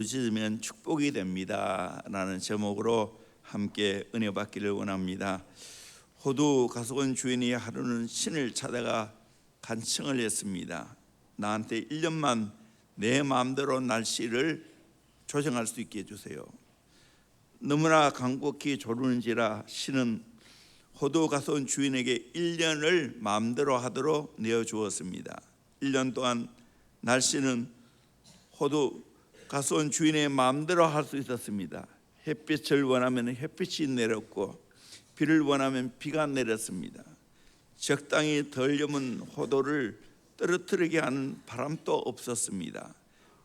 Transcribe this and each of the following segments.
부르짖으면 축복이 됩니다 라는 제목으로 함께 은혜 받기를 원합니다. 호두 가수원 주인이 하루는 신을 찾아가 간청을 했습니다. 나한테 1년만 내 마음대로 날씨를 조정할 수 있게 해주세요. 너무나 간곡히 조르는지라 신은 호두 가수원 주인에게 1년을 마음대로 하도록 내어주었습니다. 1년 동안 날씨는 호두 가수원 주인의 마음대로 할 수 있었습니다. 햇빛을 원하면 햇빛이 내렸고 비를 원하면 비가 내렸습니다. 적당히 덜 여문 호두를 떨어뜨리게 하는 바람도 없었습니다.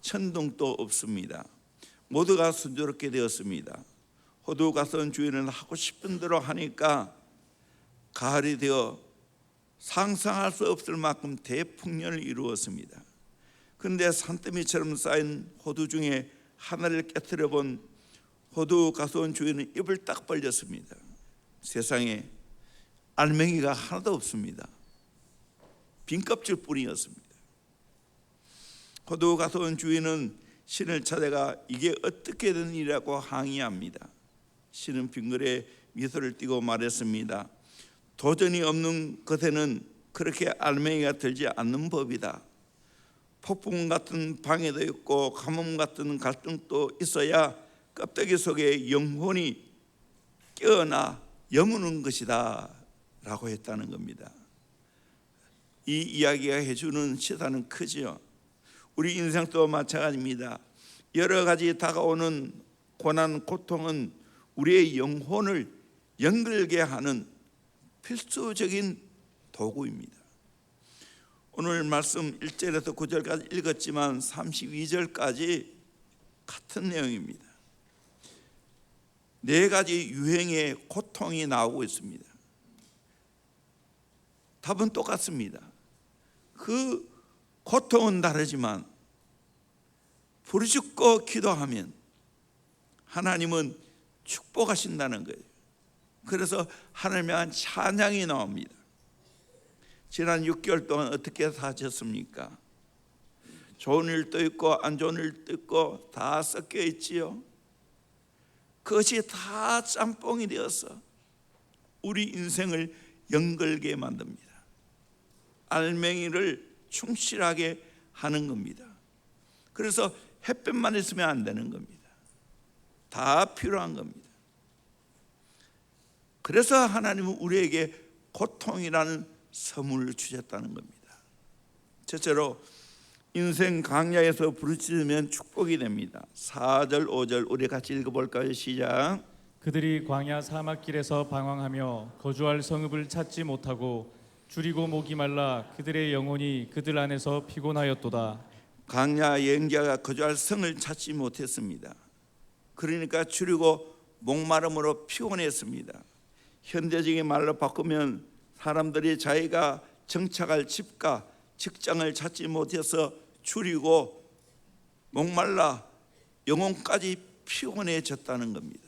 천둥도 없습니다. 모두가 순조롭게 되었습니다. 호두 가수원 주인은 하고 싶은 대로 하니까 가을이 되어 상상할 수 없을 만큼 대풍년을 이루었습니다. 그런데 산더미처럼 쌓인 호두 중에 하나를 깨트려 본 호두 가수원 주인은 입을 딱 벌렸습니다. 세상에 알맹이가 하나도 없습니다. 빈 껍질 뿐이었습니다. 호두 가수원 주인은 신을 찾아가 이게 어떻게 된 일이라고 항의합니다. 신은 빙그레 미소를 띠고 말했습니다. 도전이 없는 것에는 그렇게 알맹이가 들지 않는 법이다. 폭풍 같은 방해도 있고 가뭄 같은 갈등도 있어야 껍데기 속에 영혼이 깨어나 여무는 것이다 라고 했다는 겁니다. 이 이야기가 해주는 시사는 크지요. 우리 인생도 마찬가지입니다. 여러 가지 다가오는 고난, 고통은 우리의 영혼을 연결게 하는 필수적인 도구입니다. 오늘 말씀 1절에서 9절까지 읽었지만 32절까지 같은 내용입니다. 네 가지 유행의 고통이 나오고 있습니다. 답은 똑같습니다. 그 고통은 다르지만 부르짖고 기도하면 하나님은 축복하신다는 거예요. 그래서 하나님에 대한 찬양이 나옵니다. 지난 6개월 동안 어떻게 사셨습니까? 좋은 일도 있고 안 좋은 일도 있고 다 섞여 있지요. 그것이 다 짬뽕이 되어서 우리 인생을 연결게 만듭니다. 알맹이를 충실하게 하는 겁니다. 그래서 햇볕만 있으면 안 되는 겁니다. 다 필요한 겁니다. 그래서 하나님은 우리에게 고통이라는 선물을 주셨다는 겁니다. 첫째로 인생 강야에서 부르짖으면 축복이 됩니다. 4절 5절 우리 같이 읽어볼까요? 시작. 그들이 광야 사막길에서 방황하며 거주할 성읍을 찾지 못하고 줄이고 목이 말라 그들의 영혼이 그들 안에서 피곤하였도다. 강야 여행자가 거주할 성을 찾지 못했습니다. 그러니까 줄이고 목마름으로 피곤했습니다. 현대적인 말로 바꾸면 사람들이 자기가 정착할 집과 직장을 찾지 못해서 줄이고 목말라 영혼까지 피곤해졌다는 겁니다.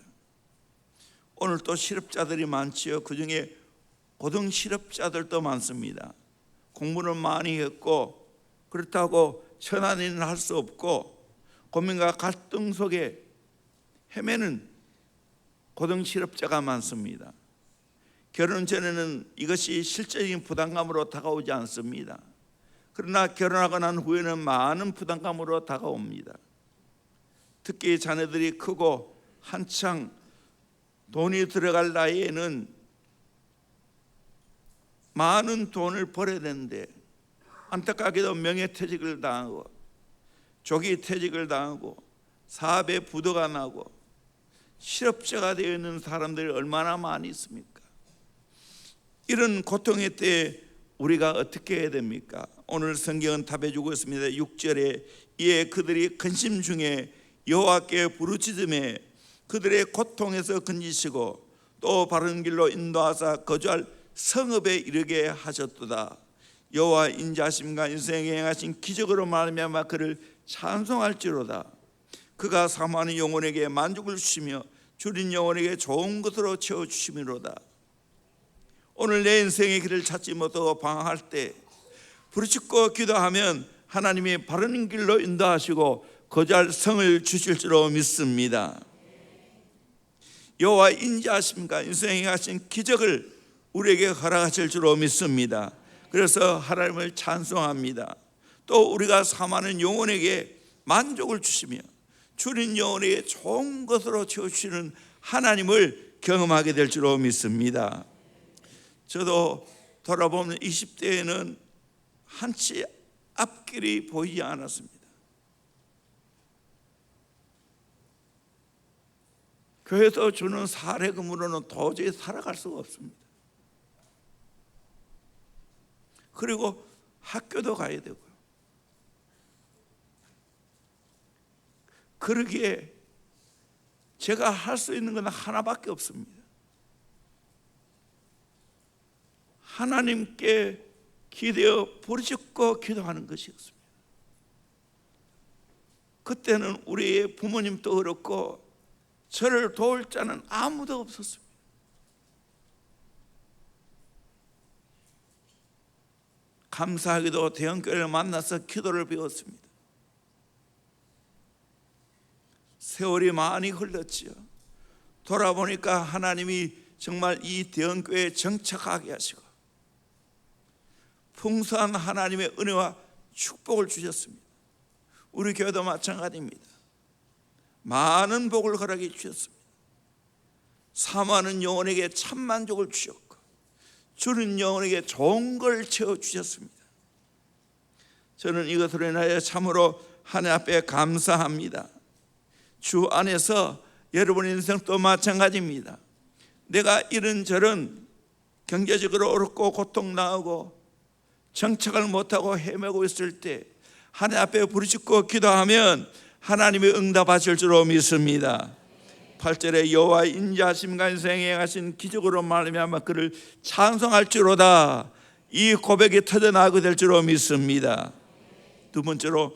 오늘 또 실업자들이 많지요. 그중에 고등 실업자들도 많습니다. 공부는 많이 했고 그렇다고 선한 일은 할 수 없고 고민과 갈등 속에 헤매는 고등 실업자가 많습니다. 결혼 전에는 이것이 실질적인 부담감으로 다가오지 않습니다. 그러나 결혼하고 난 후에는 많은 부담감으로 다가옵니다. 특히 자녀들이 크고 한창 돈이 들어갈 나이에는 많은 돈을 벌어야 되는데 안타깝게도 명예퇴직을 당하고 조기퇴직을 당하고 사업에 부도가 나고 실업자가 되어 있는 사람들이 얼마나 많이 있습니까? 이런 고통의 때에 우리가 어떻게 해야 됩니까? 오늘 성경은 답해주고 있습니다. 6절에 이에 그들이 근심 중에 여호와께 부르짖음에 그들의 고통에서 건지시고 또 바른 길로 인도하사 거주할 성읍에 이르게 하셨도다. 여호와 인자하심과 인생에 행하신 기적으로 말미암아 그를 찬송할지로다. 그가 사모하는 영혼에게 만족을 주시며 줄인 영혼에게 좋은 것으로 채워주심이로다. 오늘 내 인생의 길을 찾지 못하고 방황할 때 부르짖고 기도하면 하나님이 바른 길로 인도하시고 거주할 성을 주실 줄로 믿습니다. 여호와 인자하십니까? 인생에 하신 기적을 우리에게 허락하실 줄로 믿습니다. 그래서 하나님을 찬송합니다. 또 우리가 사모하는 영혼에게 만족을 주시며 주린 영혼에게 좋은 것으로 채워주시는 하나님을 경험하게 될 줄로 믿습니다. 저도 돌아보면 20대에는 한치 앞길이 보이지 않았습니다. 교회에서 주는 사례금으로는 도저히 살아갈 수가 없습니다. 그리고 학교도 가야 되고요. 그러기에 제가 할 수 있는 건 하나밖에 없습니다. 하나님께 기대어 부르짖고 기도하는 것이었습니다. 그때는 우리의 부모님도 어렵고 저를 도울 자는 아무도 없었습니다. 감사하게도 대형교회를 만나서 기도를 배웠습니다. 세월이 많이 흘렀지요. 돌아보니까 하나님이 정말 이 대형교회에 정착하게 하시고 풍성한 하나님의 은혜와 축복을 주셨습니다. 우리 교회도 마찬가지입니다. 많은 복을 허락해 주셨습니다. 사모하는 영혼에게 참 만족을 주셨고 주는 영혼에게 좋은 걸 채워주셨습니다. 저는 이것으로 인하여 참으로 하나님 앞에 감사합니다. 주 안에서 여러분의 인생도 마찬가지입니다. 내가 이런저런 경제적으로 어렵고 고통당하고 정착을 못하고 헤매고 있을 때 하나님 앞에 부르짖고 기도하면 하나님이 응답하실 줄로 믿습니다. 8절에 여호와 인자하심과 인생에 행하신 기적으로 말미암아 그를 찬송할지로다. 이 고백이 터져나오게 될 줄로 믿습니다. 두 번째로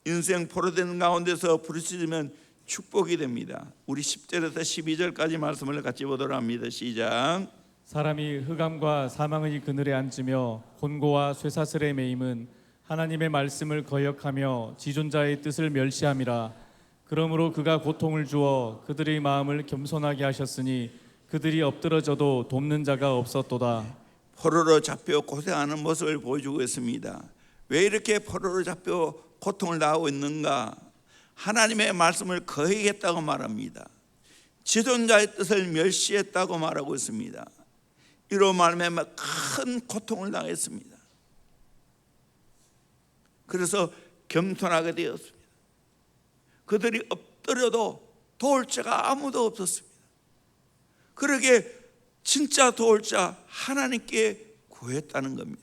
인생 포로되는 가운데서 부르짖으면 축복이 됩니다. 우리 10절에서 12절까지 말씀을 같이 보도록 합니다. 시작. 사람이 흑암과 사망의 그늘에 앉으며 곤고와 쇠사슬에 매임은 하나님의 말씀을 거역하며 지존자의 뜻을 멸시함이라. 그러므로 그가 고통을 주어 그들의 마음을 겸손하게 하셨으니 그들이 엎드러져도 돕는 자가 없었도다. 포로로 잡혀 고생하는 모습을 보여주고 있습니다. 왜 이렇게 포로로 잡혀 고통을 당하고 있는가? 하나님의 말씀을 거역했다고 말합니다. 지존자의 뜻을 멸시했다고 말하고 있습니다. 이로 말미암아 큰 고통을 당했습니다. 그래서 겸손하게 되었습니다. 그들이 엎드려도 도울 자가 아무도 없었습니다. 그러게 진짜 도울 자 하나님께 구했다는 겁니다.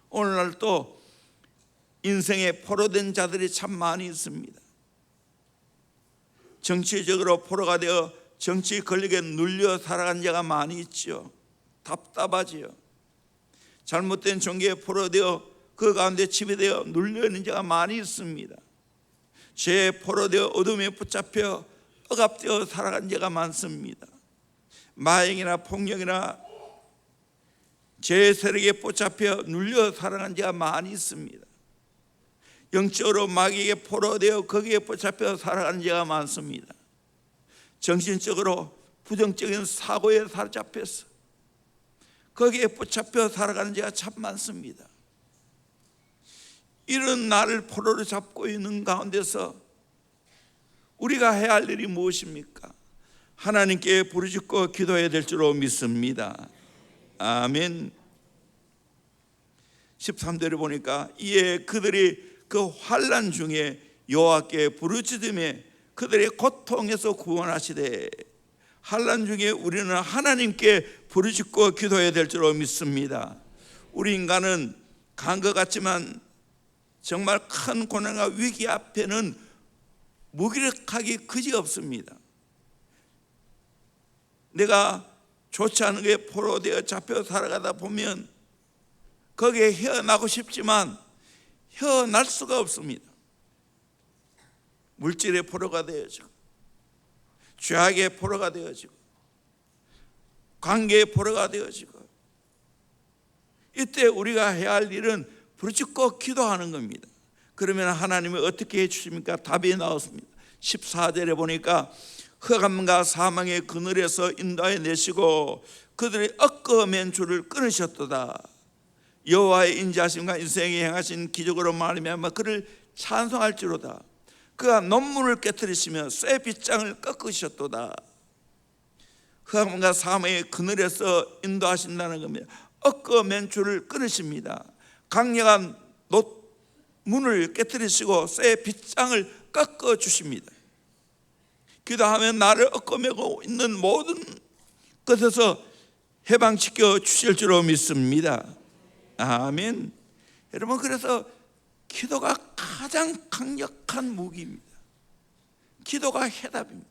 오늘날 또 인생에 포로된 자들이 참 많이 있습니다. 정치적으로 포로가 되어 정치 권력에 눌려 살아간 자가 많이 있죠. 답답하지요. 잘못된 종교에 포로되어 그 가운데 지배되어 눌려있는 자가 많이 있습니다. 죄에 포로되어 어둠에 붙잡혀 억압되어 살아간 자가 많습니다. 마약이나 폭력이나 죄의 세력에 붙잡혀 눌려 살아간 자가 많이 있습니다. 영적으로 마귀에게 포로되어 거기에 붙잡혀 살아가는 자가 많습니다. 정신적으로 부정적인 사고에 사로잡혀서 거기에 붙잡혀 살아가는 자가 참 많습니다. 이런 나를 포로로 잡고 있는 가운데서 우리가 해야 할 일이 무엇입니까? 하나님께 부르짖고 기도해야 될 줄로 믿습니다. 아멘. 13절에 보니까 이에 그들이 그 환난 중에 여호와께 부르짖으며 그들의 고통에서 구원하시되. 환난 중에 우리는 하나님께 부르짖고 기도해야 될 줄로 믿습니다. 우리 인간은 간 것 같지만 정말 큰 고난과 위기 앞에는 무기력하기 그지없습니다. 내가 좋지 않은 게 포로되어 잡혀 살아가다 보면 거기에 헤어나고 싶지만 헤어날 수가 없습니다. 물질의 포로가 되어지고 죄악의 포로가 되어지고 관계의 포로가 되어지고 이때 우리가 해야 할 일은 부르짖고 기도하는 겁니다. 그러면 하나님이 어떻게 해주십니까? 답이 나왔습니다. 14절에 보니까 흑암과 사망의 그늘에서 인도하여 내시고 그들의 얽어맨 줄을 끊으셨도다. 여호와의 인자하심과 인생에 행하신 기적으로 말미암아 그를 찬송할지로다. 그가 논문을 깨뜨리시며 쇠 빗장을 꺾으셨도다. 흑암과 사망의 그늘에서 인도하신다는 겁니다. 얽어맨 줄을 끊으십니다. 강력한 문을 깨뜨리시고 쇠 빗장을 꺾어 주십니다. 기도하면 나를 얽어매고 있는 모든 것에서 해방시켜 주실 줄로 믿습니다. 아멘. 여러분, 그래서 기도가 가장 강력한 무기입니다. 기도가 해답입니다.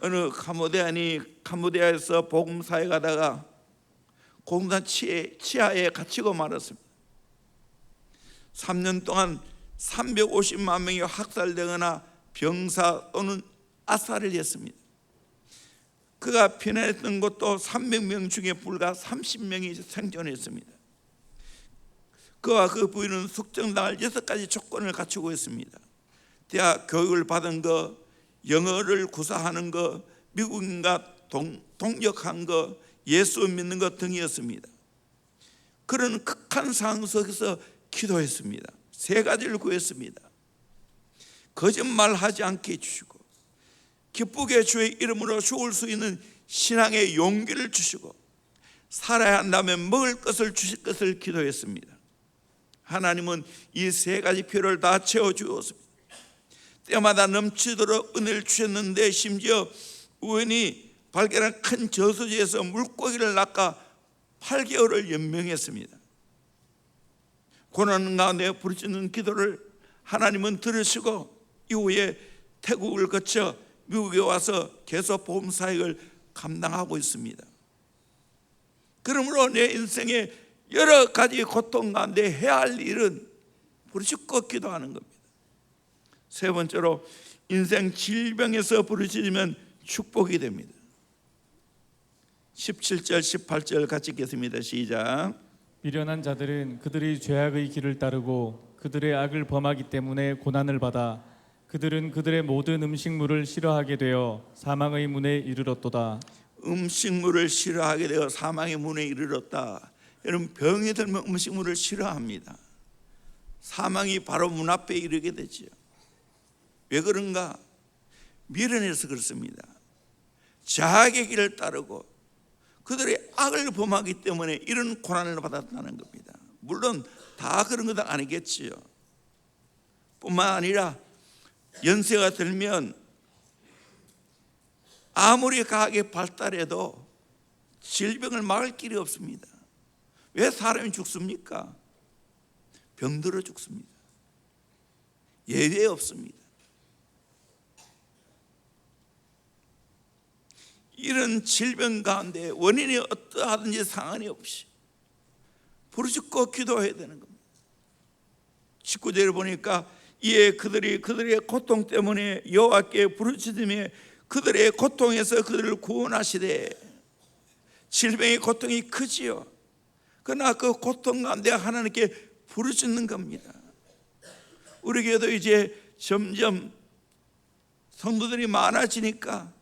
어느 캄보디아에서 복음사에 가다가 공산 치하에 갇히고 말았습니다. 3년 동안 350만 명이 학살되거나 병사 또는 아사를 했습니다. 그가 피난했던 곳도 300명 중에 불과 30명이 생존했습니다. 그와 그 부인은 숙정당할 6가지 조건을 갖추고 있습니다. 대학 교육을 받은 거, 영어를 구사하는 거, 미국인과 동역한 거, 예수 믿는 것 등이었습니다. 그런 극한 상황 속에서 기도했습니다. 3가지를 구했습니다. 거짓말하지 않게 해주시고, 기쁘게 주의 이름으로 죽을 수 있는 신앙의 용기를 주시고, 살아야 한다면 먹을 것을 주실 것을 기도했습니다. 하나님은 이 3가지 필요를 다 채워주었습니다. 때마다 넘치도록 은혜를 주셨는데, 심지어 우연히 발견한 큰 저수지에서 물고기를 낚아 8개월을 연명했습니다. 고난 가운데 부르짖는 기도를 하나님은 들으시고 이후에 태국을 거쳐 미국에 와서 계속 복음 사역을 감당하고 있습니다. 그러므로 내 인생에 여러 가지 고통 가운데 해야 할 일은 부르짖고 기도하는 겁니다. 3번째로, 인생 질병에서 부르짖으면 축복이 됩니다. 17절 18절 같이 읽겠습니다. 시작. 미련한 자들은 그들의 죄악의 길을 따르고 그들의 악을 범하기 때문에 고난을 받아 그들은 그들의 모든 음식물을 싫어하게 되어 사망의 문에 이르렀도다. 음식물을 싫어하게 되어 사망의 문에 이르렀다. 여러분, 병이 들면 음식물을 싫어합니다. 사망이 바로 문 앞에 이르게 되죠. 왜 그런가? 미련해서 그렇습니다. 자학의 길을 따르고 그들의 악을 범하기 때문에 이런 고난을 받았다는 겁니다. 물론 다 그런 건 아니겠지요. 뿐만 아니라 연세가 들면 아무리 과학이 발달해도 질병을 막을 길이 없습니다. 왜 사람이 죽습니까? 병들어 죽습니다. 예외 없습니다. 이런 질병 가운데 원인이 어떠하든지 상관이 없이 부르짖고 기도해야 되는 겁니다. 19절을 보니까 이에 그들의 고통 때문에 여호와께 부르짖으며 그들의 고통에서 그들을 구원하시되, 질병의 고통이 크지요. 그러나 그 고통 가운데 하나님께 부르짖는 겁니다. 우리 교회도 이제 점점 성도들이 많아지니까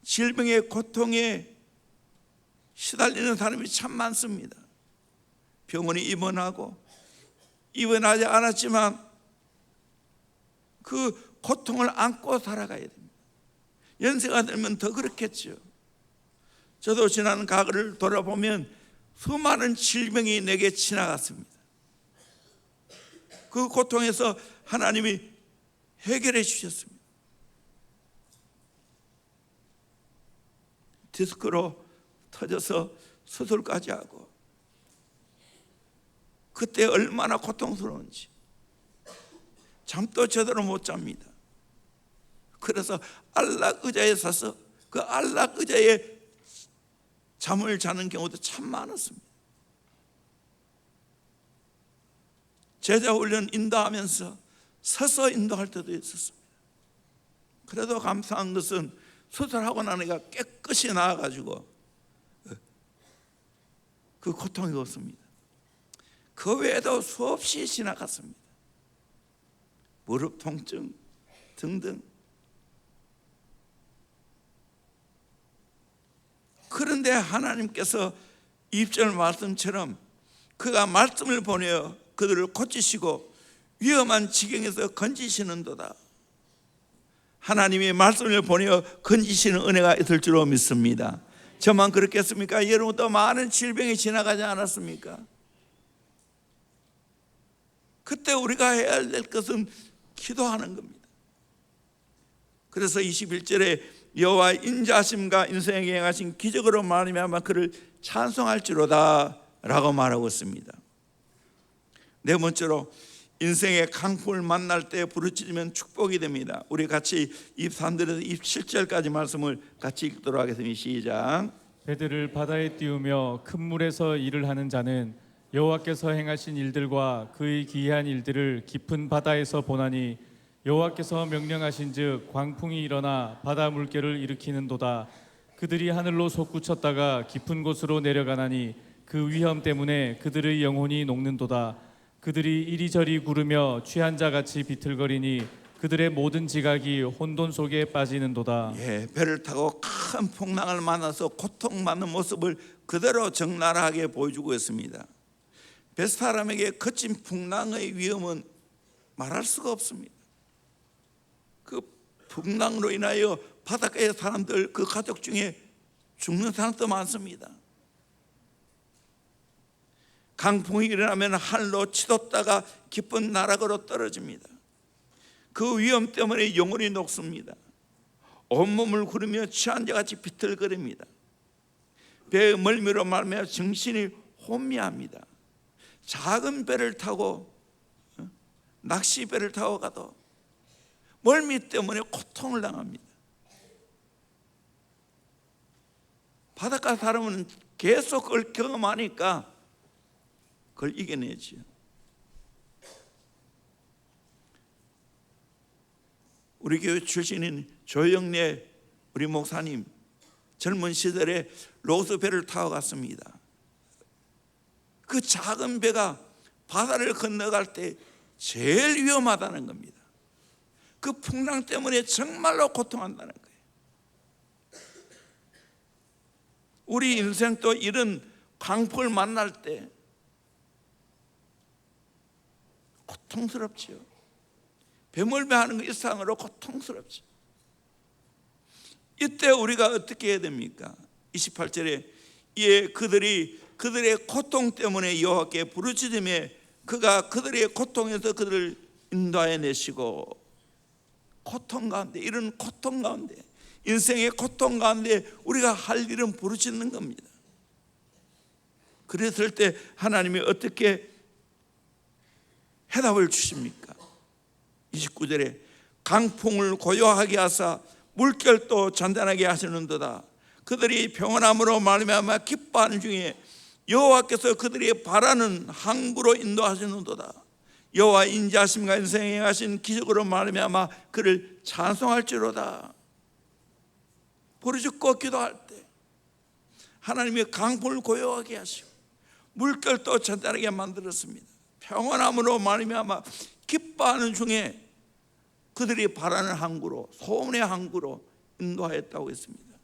질병의 고통에 시달리는 사람이 참 많습니다. 병원에 입원하지 않았지만 그 고통을 안고 살아가야 됩니다. 연세가 들면 더 그렇겠죠. 저도 지난 과거를 돌아보면 수많은 질병이 내게 지나갔습니다. 그 고통에서 하나님이 해결해 주셨습니다. 디스크로 터져서 수술까지 하고, 그때 얼마나 고통스러운지 잠도 제대로 못 잡니다. 그래서 안락 의자에 서서 그 안락 의자에 잠을 자는 경우도 참 많았습니다. 제자 훈련 인도하면서 서서 인도할 때도 있었습니다. 그래도 감사한 것은 수술하고 나니까 깨끗이 나아가지고 그 고통이 없습니다. 그 외에도 수없이 지나갔습니다. 무릎 통증 등등. 그런데 하나님께서 2절 말씀처럼 그가 말씀을 보내어 그들을 고치시고 위험한 지경에서 건지시는도다. 하나님이 말씀을 보내어 건지시는 은혜가 있을 줄로 믿습니다. 저만 그렇겠습니까? 여러분도 많은 질병이 지나가지 않았습니까? 그때 우리가 해야 될 것은 기도하는 겁니다. 그래서 21절에 여호와 인자하심과 인생에 행하신 기적으로 말미암아 그를 찬송할지로다 라고 말하고 있습니다. 네 번째로 인생의 강풍을 만날 때 부르짖으면 축복이 됩니다. 우리 같이 23절에서 27절까지 말씀을 같이 읽도록 하겠습니다. 시작. 배들을 바다에 띄우며 큰 물에서 일을 하는 자는 여호와께서 행하신 일들과 그의 기이한 일들을 깊은 바다에서 보나니 여호와께서 명령하신즉 광풍이 일어나 바다 물결을 일으키는도다. 그들이 하늘로 솟구쳤다가 깊은 곳으로 내려가나니 그 위험 때문에 그들의 영혼이 녹는도다. 그들이 이리저리 구르며 취한 자같이 비틀거리니 그들의 모든 지각이 혼돈 속에 빠지는도다. 배를 타고 큰 풍랑을 만나서 고통받는 모습을 그대로 적나라하게 보여주고 있습니다. 뱃사람에게 거친 풍랑의 위험은 말할 수가 없습니다. 그 풍랑으로 인하여 바닷가의 사람들, 그 가족 중에 죽는 사람도 많습니다. 강풍이 일어나면 하늘로 치솟다가 깊은 나락으로 떨어집니다. 그 위험 때문에 영혼이 녹습니다. 온몸을 구르며 취한 자같이 비틀거립니다. 배의 멀미로 말미암아 정신이 혼미합니다. 작은 배를 타고 낚시배를 타고 가도 멀미 때문에 고통을 당합니다. 바닷가 사람은 계속 그걸 경험하니까 그걸 이겨내지요. 우리 교회 출신인 조영래 우리 목사님 젊은 시절에 로스배를 타고 갔습니다. 그 작은 배가 바다를 건너갈 때 제일 위험하다는 겁니다. 그 풍랑 때문에 정말로 고통한다는 거예요. 우리 인생도 이런 강풍을 만날 때 고통스럽지요. 배멀미하는 것 이상으로 고통스럽죠. 이때 우리가 어떻게 해야 됩니까? 28절에 이에 그들의 고통 때문에 여호와께 부르짖으며 그가 그들의 고통에서 그들을 인도하여 내시고, 고통 가운데, 이런 고통 가운데, 인생의 고통 가운데 우리가 할 일은 부르짖는 겁니다. 그랬을 때 하나님이 어떻게 해답을 주십니까? 29절에 강풍을 고요하게 하사 물결도 잔잔하게 하시는도다. 그들이 평안함으로 말미암아 기뻐하는 중에 여호와께서 그들이 바라는 항구로 인도하시는도다. 여호와 인자하심과 인생에 행하신 기적으로 말미암아 그를 찬송할지로다. 부르짖고 기도할 때 하나님이 강풍을 고요하게 하시고 물결도 잔잔하게 만들었습니다. 평안함으로 말미암아 기뻐하는 중에 그들이 바라는 항구로, 소원의 항구로 인도하였다고 했습니다.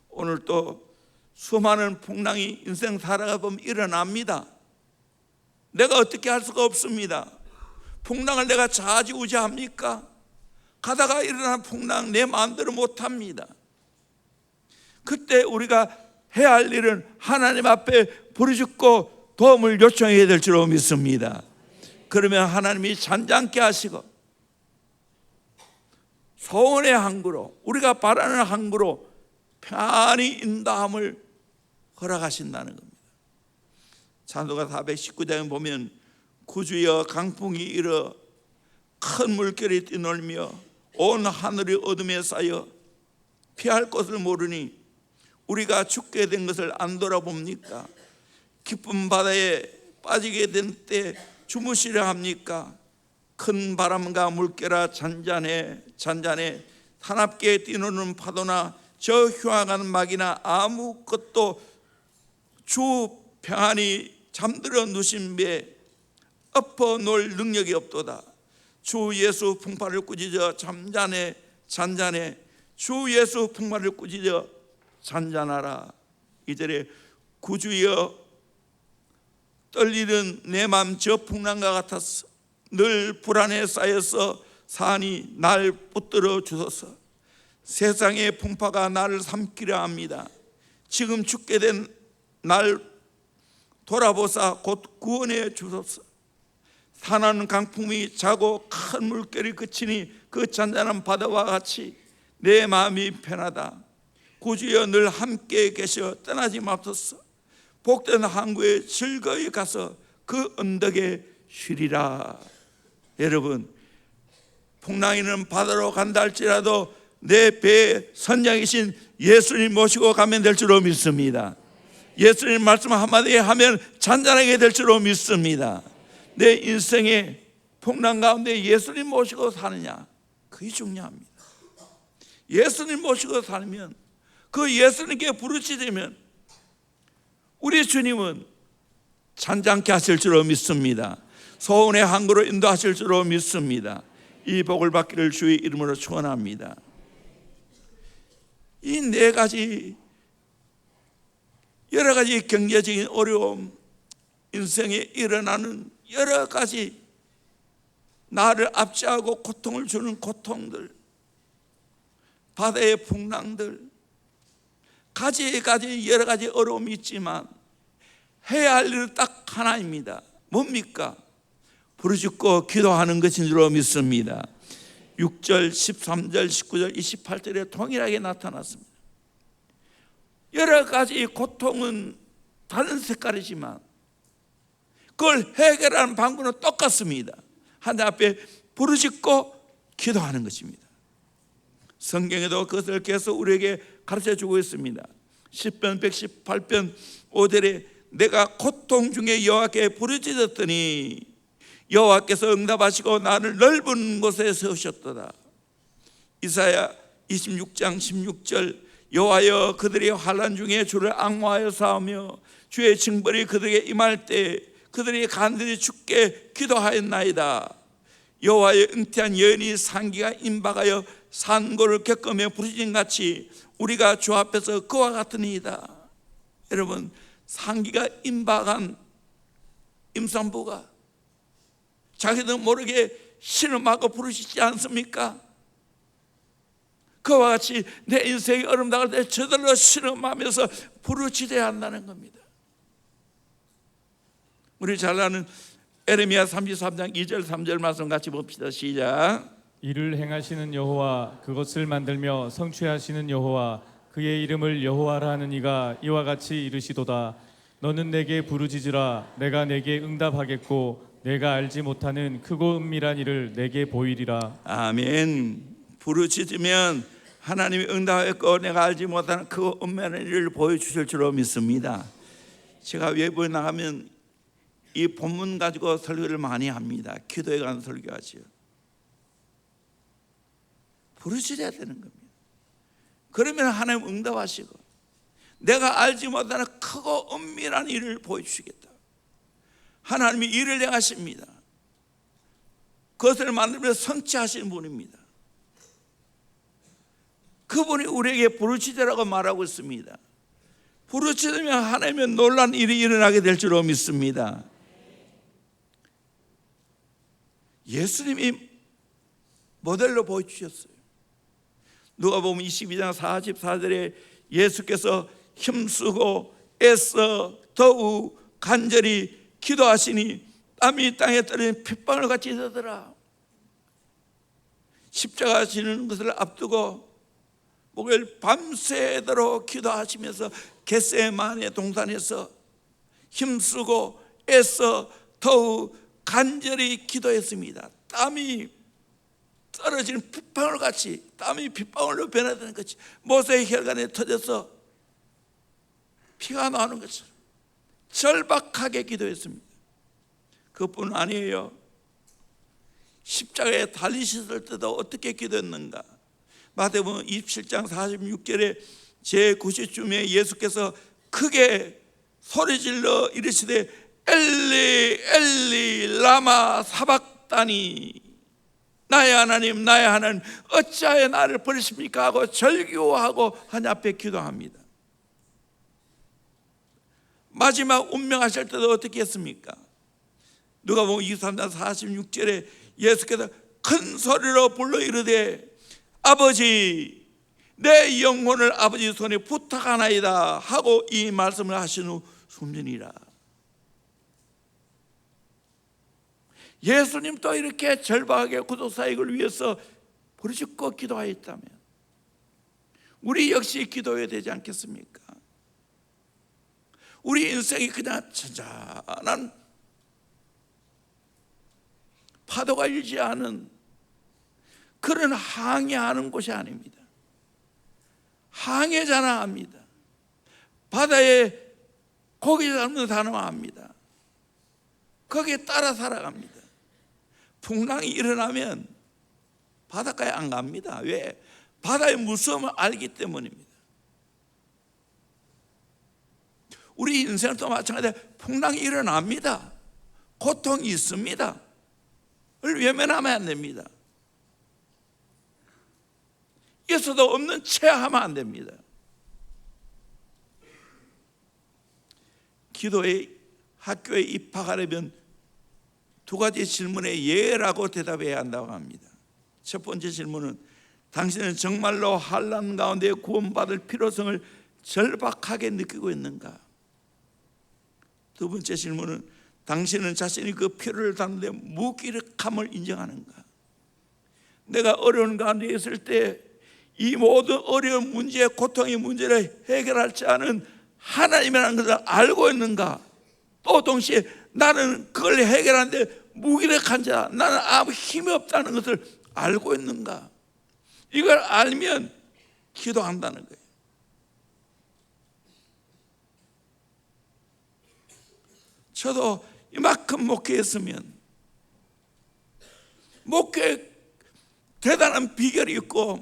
오늘 또 수많은 풍랑이 인생 살아가 보면 일어납니다. 내가 어떻게 할 수가 없습니다. 풍랑을 내가 좌지우지합니까? 가다가 일어나는 풍랑 내 마음대로 못합니다. 그때 우리가 해야 할 일은 하나님 앞에 부르짖고 도움을 요청해야 될 줄로 믿습니다. 그러면 하나님이 잔잔케 하시고 소원의 항구로, 우리가 바라는 항구로 편히 인도함을 허락하신다는 겁니다. 찬송가 419장에 보면 구주여 강풍이 일어 큰 물결이 뛰놀며 온 하늘이 어둠에 쌓여 피할 곳을 모르니 우리가 죽게 된 것을 안 돌아봅니까? 깊은 바다에 빠지게 된 때 주무시려 합니까? 큰 바람과 물결아 잔잔해 사납게 뛰노는 파도나 저 휘황하는 막이나 아무것도 주 평안히 잠들어 누신 배에 엎어 놓을 능력이 없도다. 주 예수 풍파를 꾸짖어 잠잠해 잔잔해. 주 예수 풍파를 꾸짖어 잔잔하라. 이절에 구주여 떨리는 내 맘 저 풍랑과 같았어. 늘 불안에 쌓여서 산이 날 붙들어 주소서. 세상의 풍파가 나를 삼키려 합니다. 지금 죽게 된 날 돌아보사 곧 구원해 주소서. 산하는 강풍이 자고 큰 물결이 그치니 그 잔잔한 바다와 같이 내 마음이 편하다. 구주여 늘 함께 계셔 떠나지 맙소서. 복된 항구에 즐거이 가서 그 언덕에 쉬리라. 여러분, 풍랑이는 바다로 간다 할지라도 내 배에 선장이신 예수님 모시고 가면 될 줄로 믿습니다. 예수님 말씀 한마디에 하면 잔잔하게 될 줄로 믿습니다. 내 인생의 풍랑 가운데 예수님 모시고 사느냐, 그게 중요합니다. 예수님 모시고 살면, 그 예수님께 부르짖으면 우리 주님은 잔잔케 하실 줄로 믿습니다. 소원의 항구로 인도하실 줄로 믿습니다. 이 복을 받기를 주의 이름으로 축원합니다. 이 네 가지, 여러 가지 경제적인 어려움, 인생에 일어나는 여러 가지 나를 압제하고 고통을 주는 고통들, 바다의 풍랑들, 가지 여러 가지 어려움이 있지만 해야 할 일은 딱 하나입니다. 뭡니까? 부르짖고 기도하는 것인 줄로 믿습니다. 6절, 13절, 19절, 28절에 동일하게 나타났습니다. 여러 가지 고통은 다른 색깔이지만 그걸 해결하는 방법은 똑같습니다. 하나님 앞에 부르짖고 기도하는 것입니다. 성경에도 그것을 계속 우리에게 가르쳐주고 있습니다. 시편 118편 5절에 내가 고통 중에 여호와께 부르짖었더니 여호와께서 응답하시고 나를 넓은 곳에 세우셨도다. 이사야 26장 16절 여호와여 그들이 환난 중에 주를 앙모하여 싸우며 주의 징벌이 그들에게 임할 때 그들이 간절히 주께 기도하였나이다. 여호와의 잉태한 여인이 상기가 임박하여 산고를 겪으며 부르짖음같이 우리가 주 앞에서 그와 같으니이다. 여러분, 상기가 임박한 임산부가 자기도 모르게 신음하고 부르짖지 않습니까? 그와 같이 내 인생이 얼음 나갈 때 저절로 신음하면서 부르짖어야 한다는 겁니다. 우리 잘 아는 에레미야 33장 2절 3절 말씀 같이 봅시다. 시작. 이를 행하시는 여호와, 그것을 만들며 성취하시는 여호와, 그의 이름을 여호와라 하는 이가 이와 같이 이르시도다. 너는 내게 부르짖으라. 내가 내게 응답하겠고 내가 알지 못하는 크고 은밀한 일을 내게 보이리라. 아멘. 부르짖으면 하나님이 응답했고 내가 알지 못하는 크고 은밀한 일을 보여주실 줄로 믿습니다. 제가 외부에 나가면 이 본문 가지고 설교를 많이 합니다. 기도에 관한 설교하지요. 부르짖어야 되는 겁니다. 그러면 하나님 응답하시고 내가 알지 못하는 크고 은밀한 일을 보여주시겠다. 하나님이 일을 행하십니다. 그것을 만들며 성취하시는 분입니다. 그분이 우리에게 부르짖으라고 말하고 있습니다. 부르짖으면 하나님의 놀라운 일이 일어나게 될 줄로 믿습니다. 예수님이 모델로 보여주셨어요. 누가복음 22장 44절에 예수께서 힘쓰고 애써 더욱 간절히 기도하시니 땀이 땅에 떨어진 핏방울 같이 되더라. 십자가 지는 것을 앞두고 목요일 밤새도록 기도하시면서 겟세마네 동산에서 힘쓰고 애써 더욱 간절히 기도했습니다. 땀이 떨어지는 핏방울 같이, 땀이 핏방울로 변화되는 것이 모세의 혈관에 터져서 피가 나오는 것처럼 절박하게 기도했습니다. 그뿐 아니에요. 십자가에 달리셨을 때도 어떻게 기도했는가? 마태복음 27장 46절에 제90쯤에 예수께서 크게 소리질러 이르시되 엘리 엘리 라마 사박다니, 나의 하나님, 나의 하나님, 어찌하여 나를 버리십니까? 하고 절규하고 하나님 앞에 기도합니다. 마지막 운명하실 때도 어떻게 했습니까? 누가복음 23장 46절에 예수께서 큰 소리로 불러 이르되 아버지, 내 영혼을 아버지 손에 부탁하나이다 하고 이 말씀을 하신 후 숨지니라. 예수님도 이렇게 절박하게 구속사역을 위해서 부르짖고 기도하였다면 우리 역시 기도해야 되지 않겠습니까? 우리 인생이 그냥 잔잔한 파도가 일지 않은 그런 항해하는 곳이 아닙니다. 항해자나 합니다. 바다에 고기 잡는 사람은 압니다. 거기에 따라 살아갑니다. 풍랑이 일어나면 바닷가에 안 갑니다. 왜? 바다의 무서움을 알기 때문입니다. 우리 인생도 마찬가지로 풍랑이 일어납니다. 고통이 있습니다. 그걸 외면하면 안 됩니다. 있어도 없는 채 하면 안 됩니다. 기도의 학교에 입학하려면 두 가지 질문에 예라고 대답해야 한다고 합니다. 첫 번째 질문은 당신은 정말로 환난 가운데 구원받을 필요성을 절박하게 느끼고 있는가? 두 번째 질문은 당신은 자신이 그 필요를 다루는데 무기력함을 인정하는가? 내가 어려운 가운데 있을 때 이 모든 어려운 문제, 고통의 문제를 해결할 줄 아는 하나님이라는 것을 알고 있는가? 또 동시에 나는 그걸 해결하는데 무기력한 자, 나는 아무 힘이 없다는 것을 알고 있는가? 이걸 알면 기도한다는 거예요. 저도 이만큼 목회했으면 목회 대단한 비결이 있고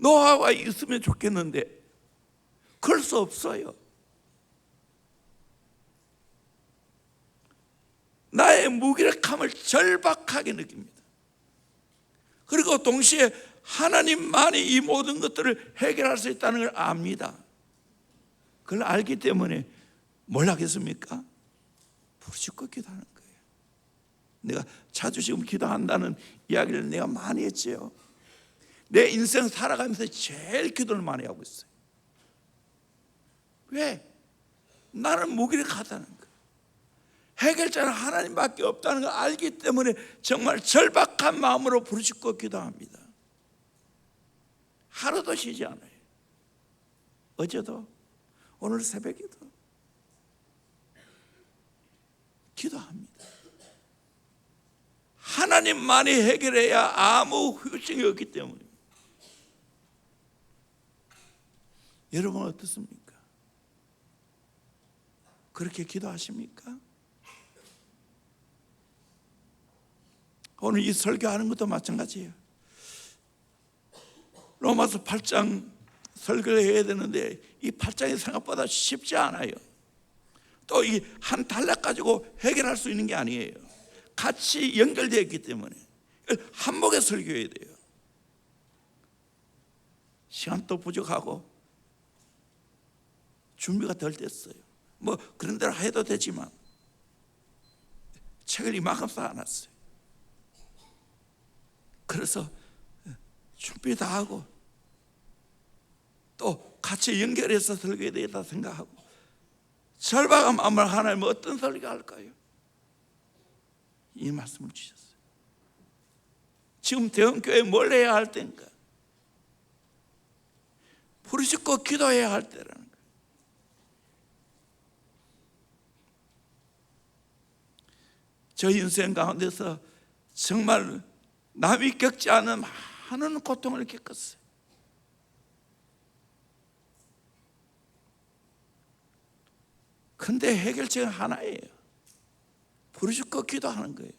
노하우가 있으면 좋겠는데 그럴 수 없어요. 나의 무기력함을 절박하게 느낍니다. 그리고 동시에 하나님만이 이 모든 것들을 해결할 수 있다는 걸 압니다. 그걸 알기 때문에 뭘 하겠습니까? 부르짖고 기도하는 거예요. 내가 자주 지금 기도한다는 이야기를 내가 많이 했지요. 내 인생 살아가면서 제일 기도를 많이 하고 있어요. 왜? 나는 무기력하다는 거예요. 해결자는 하나님밖에 없다는 걸 알기 때문에 정말 절박한 마음으로 부르짖고 기도합니다. 하루도 쉬지 않아요. 어제도 오늘 새벽에도 기도합니다. 하나님만이 해결해야 아무 후유증이 없기 때문입니다. 여러분 어떻습니까? 그렇게 기도하십니까? 오늘 이 설교하는 것도 마찬가지예요. 로마서 8장 설교를 해야 되는데 이 8장이 생각보다 쉽지 않아요. 또 이 한 단락 가지고 해결할 수 있는 게 아니에요. 같이 연결되어 있기 때문에 한목에 설교해야 돼요. 시간도 부족하고 준비가 덜 됐어요. 그런 대로 해도 되지만 책을 이만큼 쌓아놨어요. 그래서 준비 다 하고 또 같이 연결해서 설교해야 되겠다 생각하고 절박한 마음을 하나님은 어떤 설교할까요? 이 말씀을 주셨어요. 지금 대형교회에 뭘 해야 할 때인가? 부르짖고 기도해야 할 때라는 거예요. 저 인생 가운데서 정말 남이 겪지 않은 많은 고통을 겪었어요. 근데 해결책은 하나예요. 부르짖고 기도하는 거예요.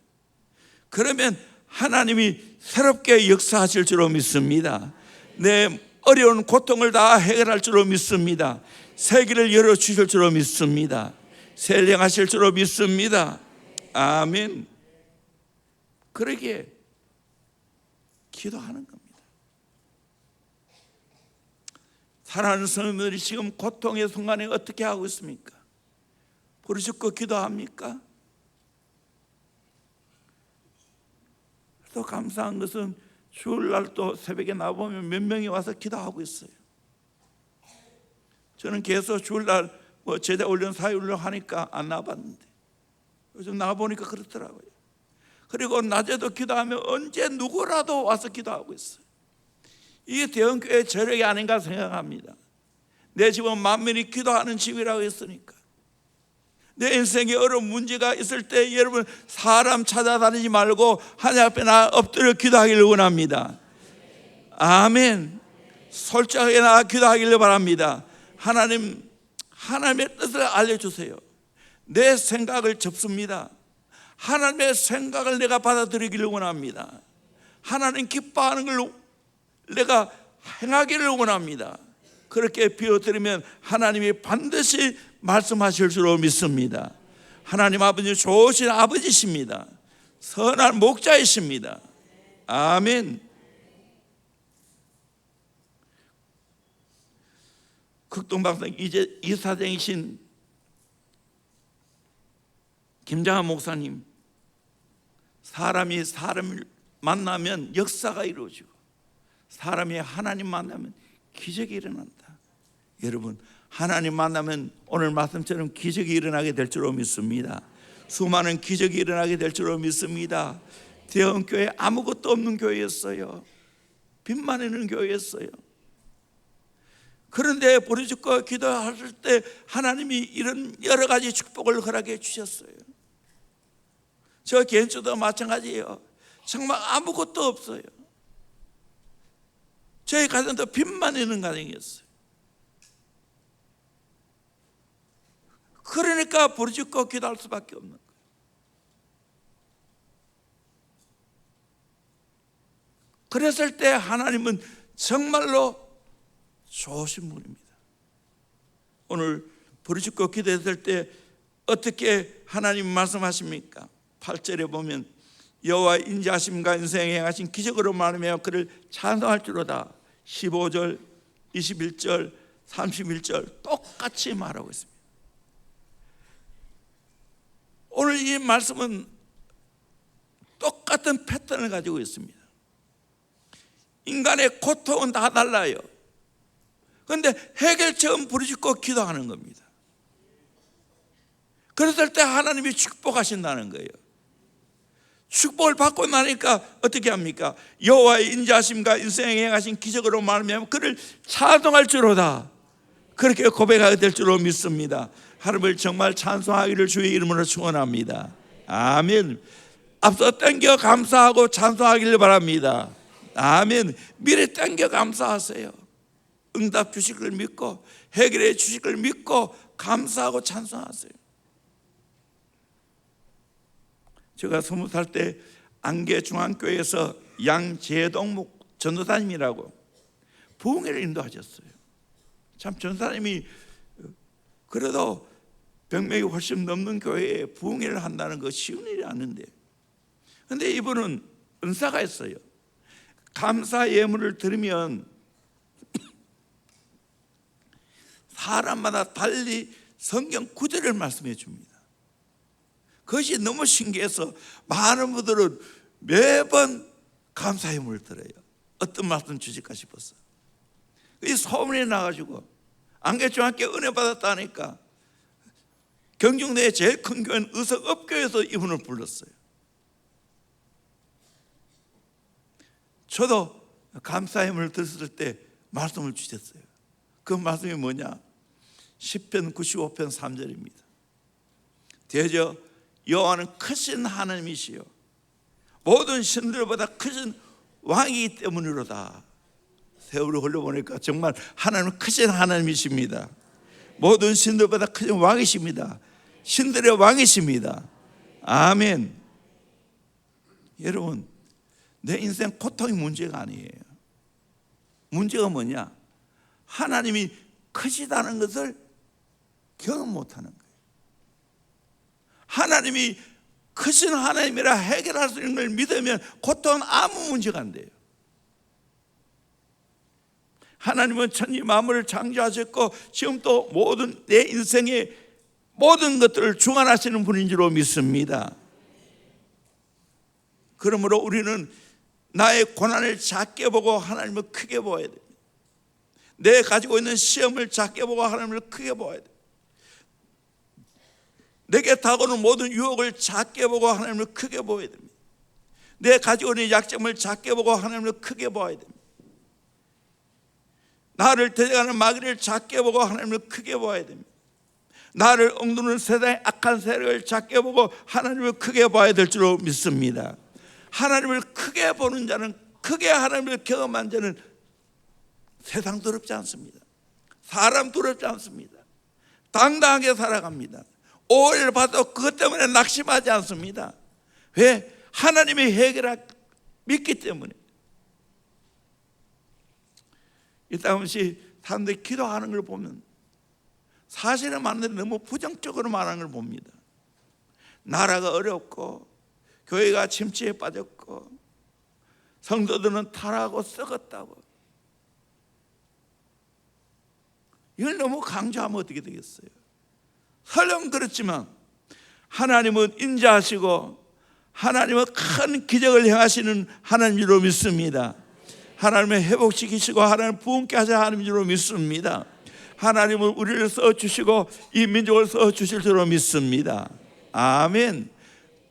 그러면 하나님이 새롭게 역사하실 줄로 믿습니다. 내 어려운 고통을 다 해결할 줄로 믿습니다. 새 길을 열어주실 줄로 믿습니다. 새 일 행하실 줄로 믿습니다. 아멘. 그러기에 기도하는 겁니다. 사랑하는 성도들이 지금 고통의 순간에 어떻게 하고 있습니까? 부르짖고 기도합니까? 또 감사한 것은 주일날 또 새벽에 나보면 몇 명이 와서 기도하고 있어요. 저는 계속 주일날 제자 훈련, 사회 훈련 하니까 안 나와봤는데 요즘 나와보니까 그렇더라고요. 그리고 낮에도 기도하면 언제 누구라도 와서 기도하고 있어요. 이게 대형교회 저력이 아닌가 생각합니다. 내 집은 만민이 기도하는 집이라고 했으니까. 내 인생에 어려운 문제가 있을 때 여러분 사람 찾아다니지 말고 하나님 앞에 나 엎드려 기도하기를 원합니다. 아멘. 솔직하게 나 기도하기를 바랍니다. 하나님의 뜻을 알려주세요. 내 생각을 접습니다. 하나님의 생각을 내가 받아들이기를 원합니다. 하나님 기뻐하는 걸 내가 행하기를 원합니다. 그렇게 비워드리면 하나님이 반드시 말씀하실 줄로 믿습니다. 하나님 아버지 좋으신 아버지십니다. 선한 목자이십니다. 아멘. 극동방송 이제 이사장이신 김장한 목사님, 사람이 사람을 만나면 역사가 이루어지고 사람이 하나님 만나면 기적이 일어난다. 여러분 하나님 만나면 오늘 말씀처럼 기적이 일어나게 될 줄로 믿습니다. 수많은 기적이 일어나게 될 줄로 믿습니다. 대형교회 아무것도 없는 교회였어요. 빚만 있는 교회였어요. 그런데 부르짖고 기도할 때 하나님이 이런 여러 가지 축복을 허락해 주셨어요. 저 개인적으로 마찬가지예요. 정말 아무것도 없어요. 저희 가정도 빚만 있는 가정이었어요. 그러니까 부르짖고 기도할 수밖에 없는 거예요. 그랬을 때 하나님은 정말로 좋으신 분입니다. 오늘 부르짖고 기도했을 때 어떻게 하나님 말씀하십니까? 8절에 보면 여호와의 인자하심과 인생에 행하신 기적으로 말하며 그를 찬송할 줄로다. 15절, 21절, 31절 똑같이 말하고 있습니다. 오늘 이 말씀은 똑같은 패턴을 가지고 있습니다. 인간의 고통은 다 달라요. 그런데 해결책은 부르짖고 기도하는 겁니다. 그랬을 때 하나님이 축복하신다는 거예요. 축복을 받고 나니까 어떻게 합니까? 여호와의 인자하심과 인생에 행하신 기적으로 말하면 그를 찬송할 줄로다. 그렇게 고백하게 될 줄로 믿습니다. 하나님을 정말 찬송하기를 주의 이름으로 축원합니다. 아멘. 앞서 땡겨 감사하고 찬송하기를 바랍니다. 아멘. 미리 땡겨 감사하세요. 응답 주실 걸 믿고 해결해 주실 걸 믿고 감사하고 찬송하세요. 제가 20살 때 안개중앙교회에서 양재동 전도사님이라고 부흥회를 인도하셨어요. 참 전도사님이 그래도 100명이 훨씬 넘는 교회에 부흥회를 한다는 거 쉬운 일이 아닌데, 그런데 이분은 은사가 있어요. 감사 예물을 드리면 사람마다 달리 성경 구절을 말씀해 줍니다. 그것이 너무 신기해서 많은 분들은 매번 감사 예물을 드려요. 어떤 말씀 주실까 싶어서. 이 소문이 나가지고 안개중학교 은혜 받았다니까 경중내에 제일 큰 교회는 의석업교에서 이분을 불렀어요. 저도 감사 예물을 드렸을 때 말씀을 주셨어요. 그 말씀이 뭐냐? 시편 95편 3절입니다. 대저 여호와는 크신 하나님이시요 모든 신들보다 크신 왕이기 때문이로다. 세월을 흘려보니까 정말 하나님은 크신 하나님이십니다. 모든 신들보다 크신 왕이십니다. 신들의 왕이십니다. 아멘. 여러분, 내 인생 고통이 문제가 아니에요. 문제가 뭐냐? 하나님이 크시다는 것을 경험 못하는 거예요. 하나님이 크신 하나님이라 해결할 수 있는 걸 믿으면 고통은 아무 문제가 안 돼요. 하나님은 천지 만물을 창조하셨고 지금 또 모든 내 인생의 모든 것들을 주관하시는 분인 줄로 믿습니다. 그러므로 우리는 나의 고난을 작게 보고 하나님을 크게 보아야 됩니다. 내 가지고 있는 시험을 작게 보고 하나님을 크게 보아야 됩니다. 내게 다가오는 모든 유혹을 작게 보고 하나님을 크게 보아야 됩니다. 내 가지고 있는 약점을 작게 보고 하나님을 크게 보아야 됩니다. 나를 데려가는 마귀를 작게 보고 하나님을 크게 보아야 됩니다. 나를 억누르는 세상의 악한 세력을 작게 보고 하나님을 크게 봐야 될 줄로 믿습니다. 하나님을 크게 보는 자는, 크게 하나님을 경험한 자는 세상 두렵지 않습니다. 사람 두렵지 않습니다. 당당하게 살아갑니다. 오해를 받아도 그것 때문에 낙심하지 않습니다. 왜? 하나님이 해결할 믿기 때문에. 이따금씩 사람들이 기도하는 걸 보면 사실은 맞는데 너무 부정적으로 말하는 걸 봅니다. 나라가 어렵고 교회가 침체에 빠졌고 성도들은 타락하고 썩었다고. 이걸 너무 강조하면 어떻게 되겠어요? 설령 그렇지만 하나님은 인자하시고 하나님은 큰 기적을 행하시는 하나님으로 믿습니다. 하나님을 회복시키시고 하나님 부흥케 하시는 하나님으로 믿습니다. 하나님은 우리를 써주시고 이 민족을 써주실 줄로 믿습니다. 아멘.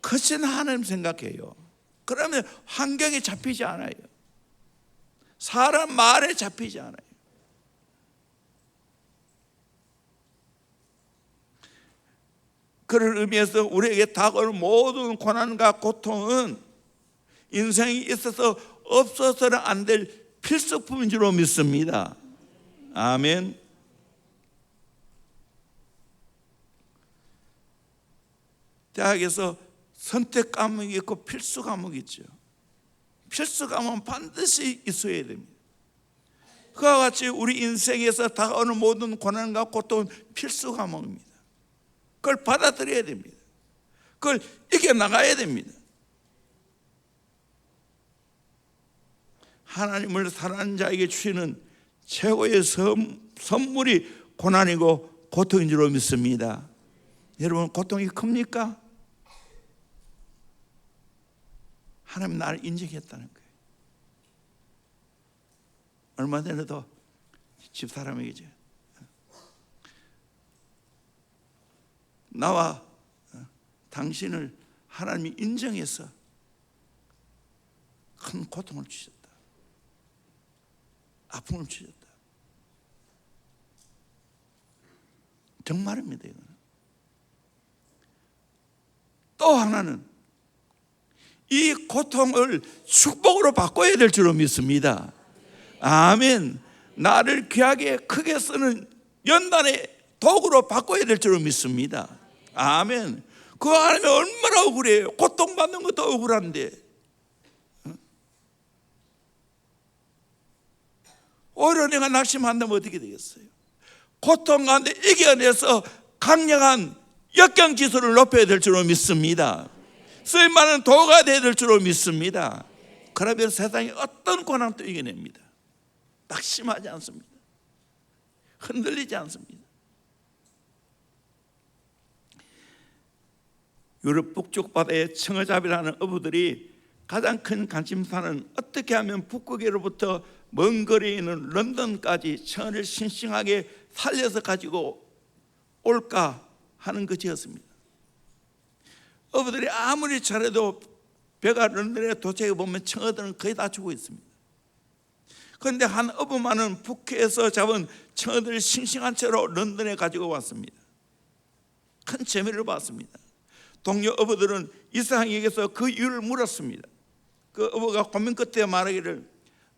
크신 하나님 생각해요. 그러면 환경에 잡히지 않아요. 사람 말에 잡히지 않아요. 그런 의미에서 우리에게 다가오는 모든 고난과 고통은 인생이 있어서 없어서는 안 될 필수품인 줄로 믿습니다. 아멘. 대학에서 선택 과목이 있고 필수 과목이 있죠. 필수 과목은 반드시 있어야 됩니다. 그와 같이 우리 인생에서 다가오는 모든 고난과 고통은 필수 과목입니다. 그걸 받아들여야 됩니다. 그걸 이겨나가야 됩니다. 하나님을 사랑하는 자에게 주시는 최고의 선물이 고난이고 고통인 줄로 믿습니다. 여러분, 고통이 큽니까? 하나님 나를 인정했다는 거예요. 얼마 전에도 집사람에게 나와 당신을 하나님이 인정해서 큰 고통을 주셨다. 아픔을 주셨다. 정말입니다. 이거는. 또 하나는 이 고통을 축복으로 바꿔야 될 줄로 믿습니다. 아멘. 나를 귀하게 크게 쓰는 연단의 도구로 바꿔야 될 줄로 믿습니다. 아멘. 그거 하면 얼마나 억울해요. 고통받는 것도 억울한데 오히려 내가 낙심한다면 어떻게 되겠어요? 고통 가운데 이겨내서 강력한 역경 지수를 높여야 될 줄로 믿습니다. 쓰임받는 도가 되어야 될 줄로 믿습니다. 그러면 세상의 어떤 고난도 이겨냅니다. 낙심하지 않습니다. 흔들리지 않습니다. 유럽 북쪽 바다의 청어잡이라는 어부들이 가장 큰 관심사는 어떻게 하면 북극으로부터 먼 거리에 있는 런던까지 청어를 싱싱하게 살려서 가지고 올까 하는 것이었습니다. 어부들이 아무리 잘해도 배가 런던에 도착해 보면 청어들은 거의 다 죽어 있습니다. 그런데 한 어부만은 북해에서 잡은 청어들을 싱싱한 채로 런던에 가지고 왔습니다. 큰 재미를 봤습니다. 동료 어부들은 이상에게서 그 이유를 물었습니다. 그 어부가 고민 끝에 말하기를,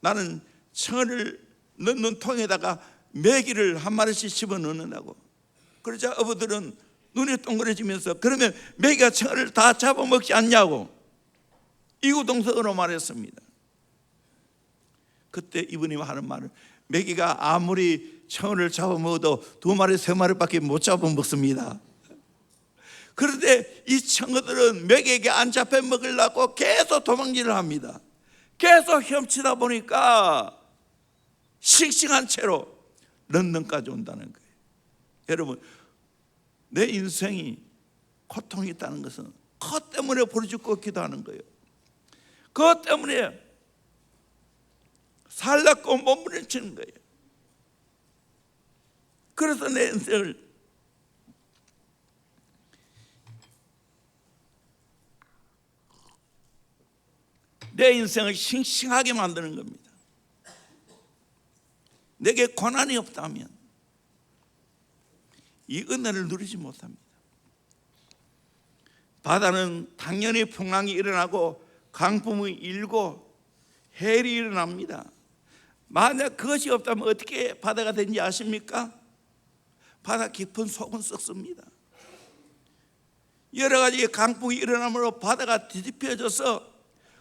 나는 청어를 넣는 통에다가 메기를 한 마리씩 집어 넣는다고. 그러자 어부들은 눈이 동그래지면서, 그러면 메기가 청어를 다 잡아먹지 않냐고 이구동성으로 말했습니다. 그때 이분이 하는 말은, 메기가 아무리 청어를 잡아먹어도 2마리 3마리밖에 못 잡아먹습니다. 그런데 이 청어들은 먹에게 안 잡혀 먹으려고 계속 도망질을 합니다. 계속 헤엄치다 보니까 싱싱한 채로 런던까지 온다는 거예요. 여러분, 내 인생이 고통이 있다는 것은 그것 때문에 부르짖고 기도하는 거예요. 그것 때문에 살라고 몸부림치는 거예요. 그래서 내 인생을 싱싱하게 만드는 겁니다. 내게 고난이 없다면 이 은혜를 누리지 못합니다. 바다는 당연히 풍랑이 일어나고 강풍이 일고 해일이 일어납니다. 만약 그것이 없다면 어떻게 바다가 된지 아십니까? 바다 깊은 속은 썩습니다. 여러 가지 강풍이 일어나므로 바다가 뒤집혀져서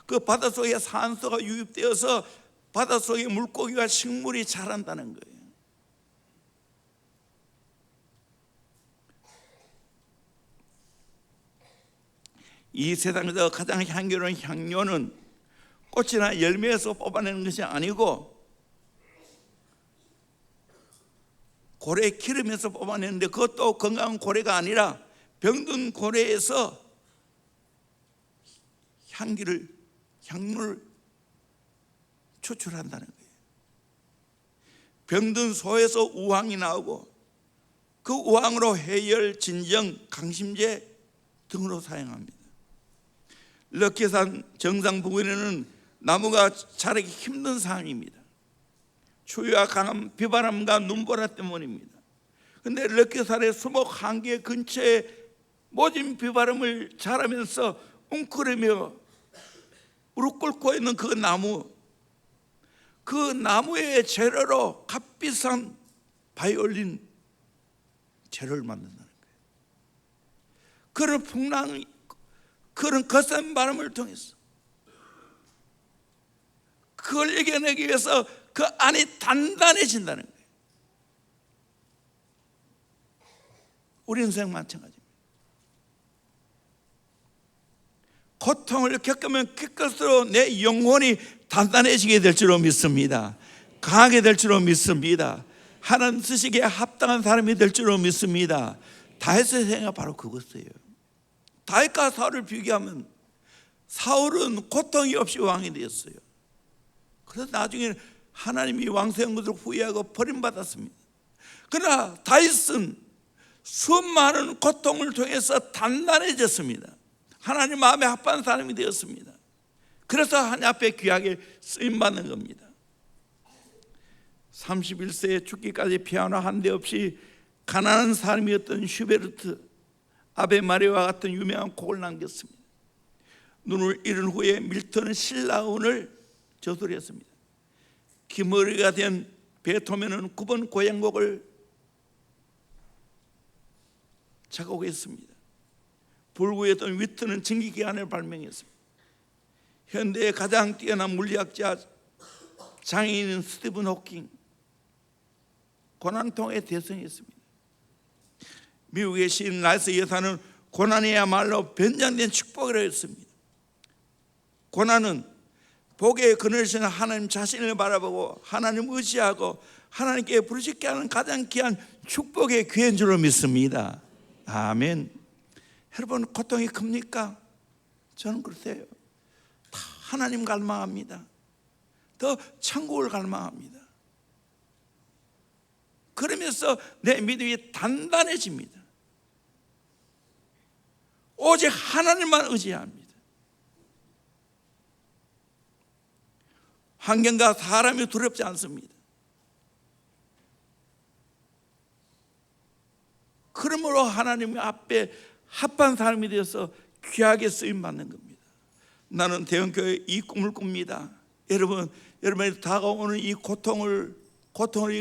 그 바다 속에 산소가 유입되어서 바다 속에 물고기와 식물이 자란다는 거예요. 이 세상에서 가장 향기로운 향료는 꽃이나 열매에서 뽑아내는 것이 아니고 고래 기름에서 뽑아내는데, 그것도 건강한 고래가 아니라 병든 고래에서 향유를 추출한다는 거예요. 병든 소에서 우황이 나오고 그 우황으로 해열, 진정, 강심제 등으로 사용합니다. 럭키산 정상 부근에는 나무가 자라기 힘든 산입니다. 추위와 강한 비바람과 눈보라 때문입니다. 그런데 럭키산의 수목 한계 근처에 모진 비바람을 자라면서 웅크리며 무릎 꿇고 있는 그 나무의 재료로 값비싼 바이올린 재료를 만든다는 거예요. 그런 풍랑, 그런 거센 바람을 통해서 그걸 이겨내기 위해서 그 안이 단단해진다는 거예요. 우리 인생 마찬가지입니다. 고통을 겪으면 겪을수록 내 영혼이 단단해지게 될 줄로 믿습니다. 강하게 될 줄로 믿습니다. 하나님 쓰시기에 합당한 사람이 될 줄로 믿습니다. 다윗의 생애가 바로 그것이에요. 다윗과 사울을 비교하면 사울은 고통이 없이 왕이 되었어요. 그래서 나중에 하나님이 왕세한 것을 후회하고 버림받았습니다. 그러나 다윗은 수많은 고통을 통해서 단단해졌습니다. 하나님 마음에 합한 사람이 되었습니다. 그래서 하나님 앞에 귀하게 쓰임받는 겁니다. 31세에 죽기까지 피아노 한 대 없이 가난한 사람이었던 슈베르트, 아베 마리아와 같은 유명한 곡을 남겼습니다. 눈을 잃은 후에 밀턴은 신라운을 저술했습니다. 기머리가 된 베토벤은 9번 고향곡을 작곡했습니다. 불구했던 위트는 증기기관을 발명했습니다. 현대의 가장 뛰어난 물리학자 장애인인 스티븐 호킹, 고난통에 대성했습니다. 미국의 시인 라이스 여사는 고난이야말로 변장된 축복이라고 했습니다. 고난은 복의 그늘이신 하나님 자신을 바라보고 하나님 의지하고 하나님께 부르짖게 하는 가장 귀한 축복의 기회인 줄로 믿습니다. 아멘. 여러분, 고통이 큽니까? 저는 그렇대요. 다 하나님 갈망합니다. 더 천국을 갈망합니다. 그러면서 내 믿음이 단단해집니다. 오직 하나님만 의지합니다. 환경과 사람이 두렵지 않습니다. 그러므로 하나님 앞에 합한 사람이 되어서 귀하게 쓰임받는 겁니다. 나는 대형교회 이 꿈을 꿉니다. 여러분이 다가오는 이 고통을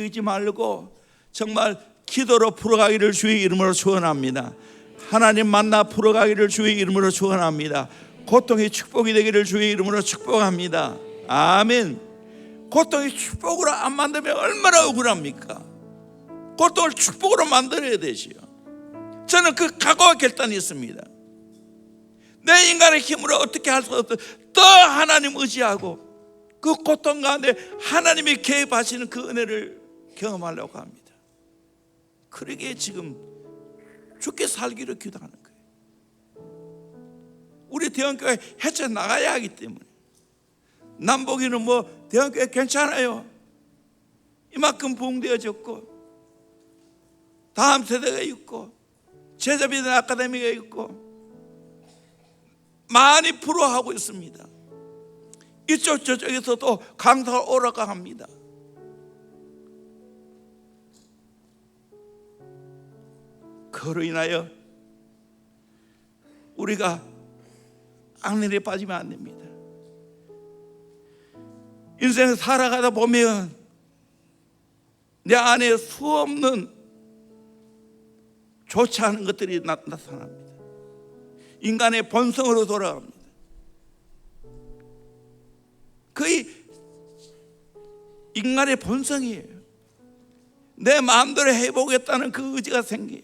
잊지 말고 정말 기도로 풀어가기를 주의 이름으로 축원합니다. 하나님 만나 풀어가기를 주의 이름으로 축원합니다. 고통이 축복이 되기를 주의 이름으로 축복합니다. 아멘. 고통이 축복으로 안 만들면 얼마나 억울합니까? 고통을 축복으로 만들어야 되지요. 저는 그 각오와 결단이 있습니다. 내 인간의 힘으로 어떻게 할 수 없어. 더 하나님 의지하고 그 고통 가운데 하나님이 개입하시는 그 은혜를 경험하려고 합니다. 그러기에 지금 죽게 살기로 기도하는 거예요. 우리 대형교회 헤쳐나가야 하기 때문에. 남보기는 뭐 대형교회 괜찮아요. 이만큼 부흥되어졌고 다음 세대가 있고 제자비전 아카데미가 있고 많이 프로하고 있습니다. 이쪽 저쪽에서도 강사가 오라고 합니다. 그로 인하여 우리가 악년에 빠지면 안 됩니다. 인생을 살아가다 보면 내 안에 수없는 좋지 않은 것들이 나타납니다. 인간의 본성으로 돌아갑니다. 거의 인간의 본성이에요. 내 마음대로 해보겠다는 그 의지가 생겨요.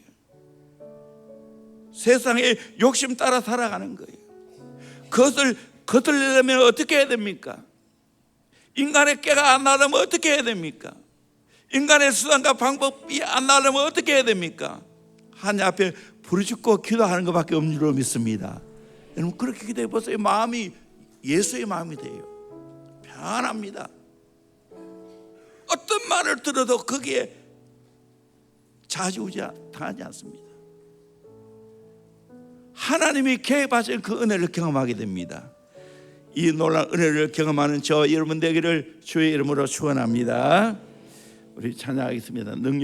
세상에 욕심 따라 살아가는 거예요. 그것을 거들려면 어떻게 해야 됩니까? 인간의 깨가 안 나려면 어떻게 해야 됩니까? 인간의 수단과 방법이 안 나려면 어떻게 해야 됩니까? 하나님 앞에 부르짖고 기도하는 것밖에 없는 줄로 믿습니다. 여러분 그렇게 기도해 보세요. 마음이 예수의 마음이 돼요. 편합니다. 어떤 말을 들어도 거기에 좌지우지 당하지 않습니다. 하나님이 개입하신 그 은혜를 경험하게 됩니다. 이 놀라운 은혜를 경험하는 저 여러분 되기를 주의 이름으로 축원합니다. 우리 찬양하겠습니다. 능력